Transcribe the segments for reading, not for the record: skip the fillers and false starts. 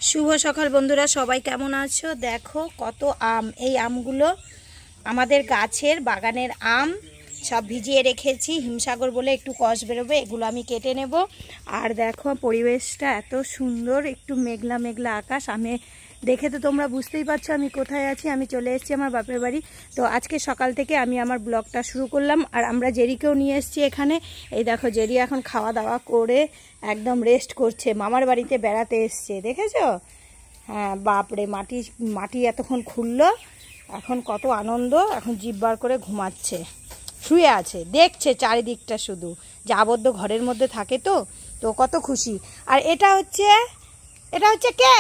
শুভ সকাল বন্ধুরা, সবাই কেমন আছো? দেখো কত আম। এই আমগুলো আমাদের গাছের বাগানের আম, সব ভিজিয়ে রেখেছি। হিমসাগর বলে একটু কষ বেরোবে, এগুলো আমি কেটে নেব। আর দেখো পরিবেশটা এত সুন্দর, একটু মেঘলা মেঘলা আকাশ। আমি দেখে তো তোমরা বুঝতেই পারছো আমি কোথায় আছি। আমি চলে এসেছি আমার বাপের বাড়ি। তো আজকে সকাল থেকে আমি আমার ব্লগটা শুরু করলাম। আর আমরা জেরিকেও নিয়ে এসেছি এখানে। এই দেখো জেরি এখন খাওয়া দাওয়া করে একদম রেস্ট করছে, মামার বাড়িতে বেড়াতে এসছে, দেখেছো? হ্যাঁ বাপরে, মাটি এতক্ষণ খুললো, এখন কত আনন্দ। এখন জিভ বার করে ঘুমাচ্ছে, শুয়ে আছে, দেখছে চারিদিকটা, শুধু যে আবদ্ধ ঘরের মধ্যে থাকে তো তো কত খুশি। আর এটা হচ্ছে কে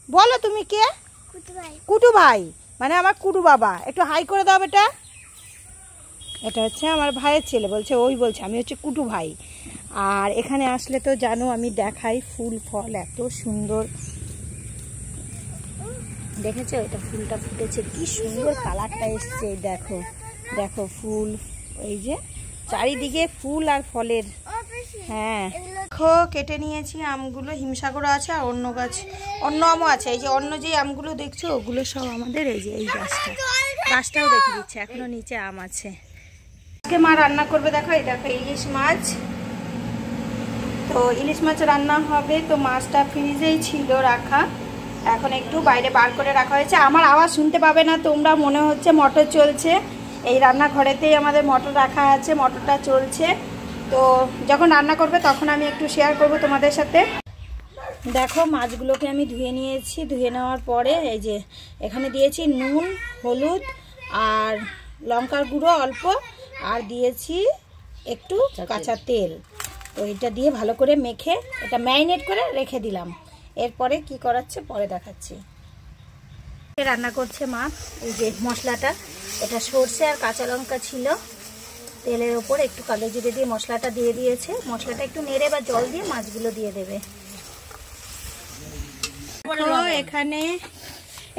বলো তুমি? কে? কুটু ভাই, মানে আমার কুটু বাবা। একটু হাই করে দাও বেটা। এটা হচ্ছে আমার ভাইয়ের ছেলে, বলছে ওই বলছে আমি হচ্ছে কুটু ভাই। আর এখানে আসলে তো জানো আমি দেখাই ফুল ফল এত সুন্দর, দেখেছো? এটা ফুলটা ফুটেছে, কি সুন্দর কালারটা এসছে। দেখো দেখো ফুল, এই যে চারিদিকে ফুল আর ফলের। হ্যাঁ দেখো কেটে নিয়েছি আমগুলো। হিমসাগরও আছে আর অন্য গাছ, অন্য আমও আছে। এই যে অন্য যে আমগুলো দেখছো ওগুলো সব আমাদের। এই যে এই গাছটাও দেখে দিচ্ছে, এখনো নিচে আম আছে। আজকে মা রান্না করবে, দেখো এই দেখো ইলিশ মাছ। তো ইলিশ মাছ রান্না হবে। তো মাছটা ফ্রিজেই ছিল রাখা, এখন একটু বাইরে বার করে রাখা হয়েছে। আমার আওয়াজ শুনতে পাবে না তোমরা, মনে হচ্ছে মোটর চলছে। এই রান্নাঘরেতেই আমাদের মোটর রাখা আছে, মোটরটা চলছে। তো যখন রান্না করবে তখন আমি একটু শেয়ার করব তোমাদের সাথে। দেখো মাছগুলোকে আমি ধুয়ে নিয়েছি। ধুয়ে নেওয়ার পরে এই যে এখানে দিয়েছি নুন, হলুদ আর লঙ্কার গুঁড়ো অল্প, আর দিয়েছি একটু কাঁচা তেল। তো এটা দিয়ে ভালো করে মেখে এটা ম্যারিনেট করে রেখে দিলাম। এরপরে কি করাচ্ছে পরে দেখাচ্ছি। রান্না করছে মা। এই যে মশলাটা, এটা সর্ষে আর কাঁচা লঙ্কা ছিল, তেলের ওপর একটু কালো জিরে দিয়ে মশলাটা দিয়ে দিয়েছে। মশলাটা একটু নেড়ে বা জল দিয়ে মাছগুলো দিয়ে দেবে।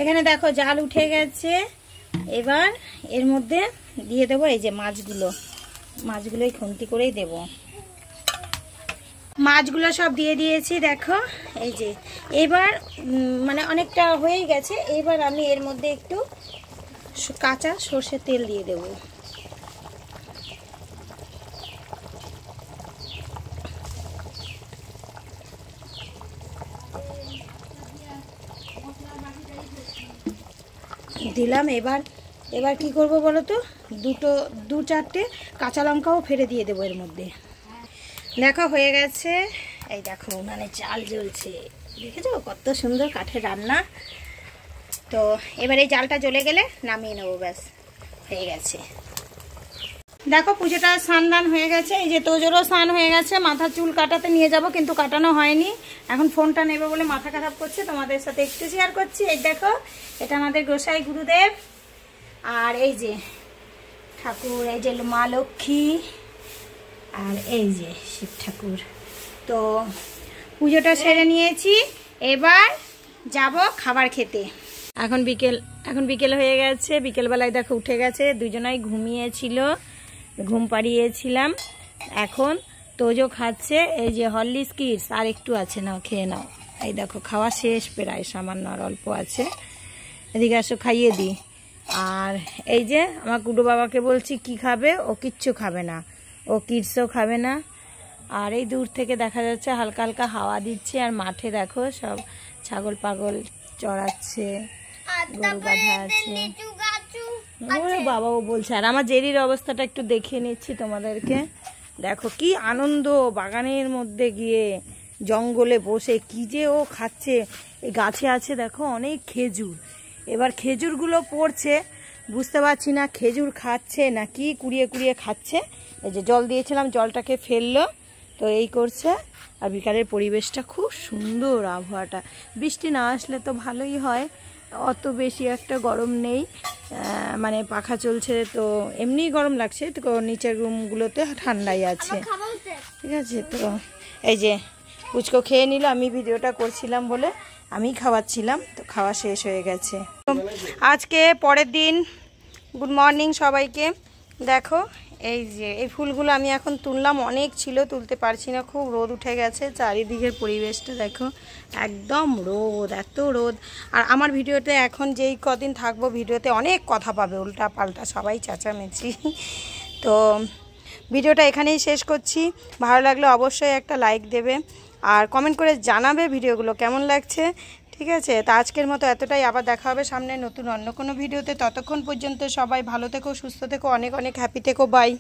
এখানে দেখো জাল উঠে গেছে। এবার এর মধ্যে দিয়ে দেবো এই যে মাছগুলোই খুন্তি করেই দেবো। মাছগুলো সব দিয়ে দিয়েছি দেখো। এই যে এবার মানে অনেকটা হয়ে গেছে। এবার আমি এর মধ্যে একটু কাঁচা সর্ষের তেল দিয়ে দেব। দিলাম। এবার কি করব বলো তো, দু চারটে কাঁচা লঙ্কাও ফেলে দিয়ে দেবো এর মধ্যে। দেখো হয়ে গেছে। এই দেখো মানে চাল জ্বলছে, দেখেছো কত সুন্দর কাঠের রান্না। তো এবার এই জালটা জ্বলে গেলে নামিয়ে নেবো, ব্যাস হয়ে গেছে। দেখো পুজোটা স্নান হয়ে গেছে। এই যে তোজোরও স্নান হয়ে গেছে। মাথা চুল কাটাতে নিয়ে যাব কিন্তু কাটানো হয়নি। এখন ফোনটা নেবে বলে মাথা খারাপ করছে, তোমাদের সাথে একটু শেয়ার করছি। এই দেখো এটা আমাদের গোসাই গুরুদেব। আর এই যে ঠাকুর, এই যে মা লক্ষ্মী, আর এই যে শিব ঠাকুর। তো পুজোটা সেরে নিয়েছি, এবার যাব খাবার খেতে। এখন বিকেল হয়ে গেছে। বিকেলবেলায় দেখো উঠে গেছে, দুজনাই ঘুমিয়েছিল, ঘুম পাড়িয়েছিলাম। এখন তোজো খাচ্ছে এই যে হরলিক্স কিডস, আর একটু আছে, নাও খেয়ে নাও। এই দেখো খাওয়া শেষ প্রায়, সামান্য আর অল্প আছে। এদিকে আসো খাইয়ে দিই। আর এই যে আমার কুটু বাবাকে বলছি কি খাবে, ও কিচ্ছু খাবে না, ও কিডসও খাবে না। আর এই দূর থেকে দেখা যাচ্ছে হালকা হালকা হাওয়া দিচ্ছে। আর মাঠে দেখো সব ছাগল পাগল চড়াচ্ছে, গরু বাঁধা আছে। বাবাও বলছে। আর আমার জেরির অবস্থাটা একটু দেখিয়ে নিচ্ছি তোমাদেরকে। দেখো কি আনন্দ, বাগানের মধ্যে গিয়ে জঙ্গলে বসে কি যে ও খাচ্ছে। এই গাছে আছে দেখো অনেক খেজুর, এবার খেজুরগুলো পড়ছে, বুঝতে পারছি না খেজুর খাচ্ছে না কি কুড়িয়ে কুড়িয়ে খাচ্ছে। এই যে জল দিয়েছিলাম, জলটাকে ফেললো, তো এই করছে। আর বিকালের পরিবেশটা খুব সুন্দর, আবহাওয়াটা। বৃষ্টি না আসলে তো ভালোই হয়, অত বেশি একটা গরম নেই, মানে পাখা চলছে তো এমনিই গরম লাগছে। তো নিচের রুমগুলোতে ঠান্ডাই আছে, ঠিক আছে। তো এই যে পুচকো খেয়ে নিল, আমি ভিডিওটা করছিলাম বলে আমি খাওয়াচ্ছিলাম। তো খাওয়া শেষ হয়ে গেছে। আজকে পরের দিন। গুড মর্নিং সবাইকে। দেখো এই যে এই ফুলগুলো আমি এখন তুললাম, অনেক ছিল, তুলতে পারছি না, খুব রোদ উঠে গেছে। চারিদিকের পরিবেশটা দেখো, একদম রোদ, এত রোদ। আর আমার ভিডিওতে এখন যেই কদিন থাকবো ভিডিওতে অনেক কথা পাবে, উল্টা পাল্টা সবাই চেঁচামেচি। তো ভিডিওটা এখানেই শেষ করছি। ভালো লাগলে অবশ্যই একটা লাইক দেবে আর কমেন্ট করে জানাবে ভিডিওগুলো কেমন লাগছে। ঠিক আছে, তো আজকের মতো এতটাই। আবার দেখা হবে সামনে নতুন অন্য কোনো ভিডিওতে। ততক্ষণ পর্যন্ত সবাই ভালো থেকো, সুস্থ থেকো, অনেক অনেক হ্যাপি থেকো। বাই।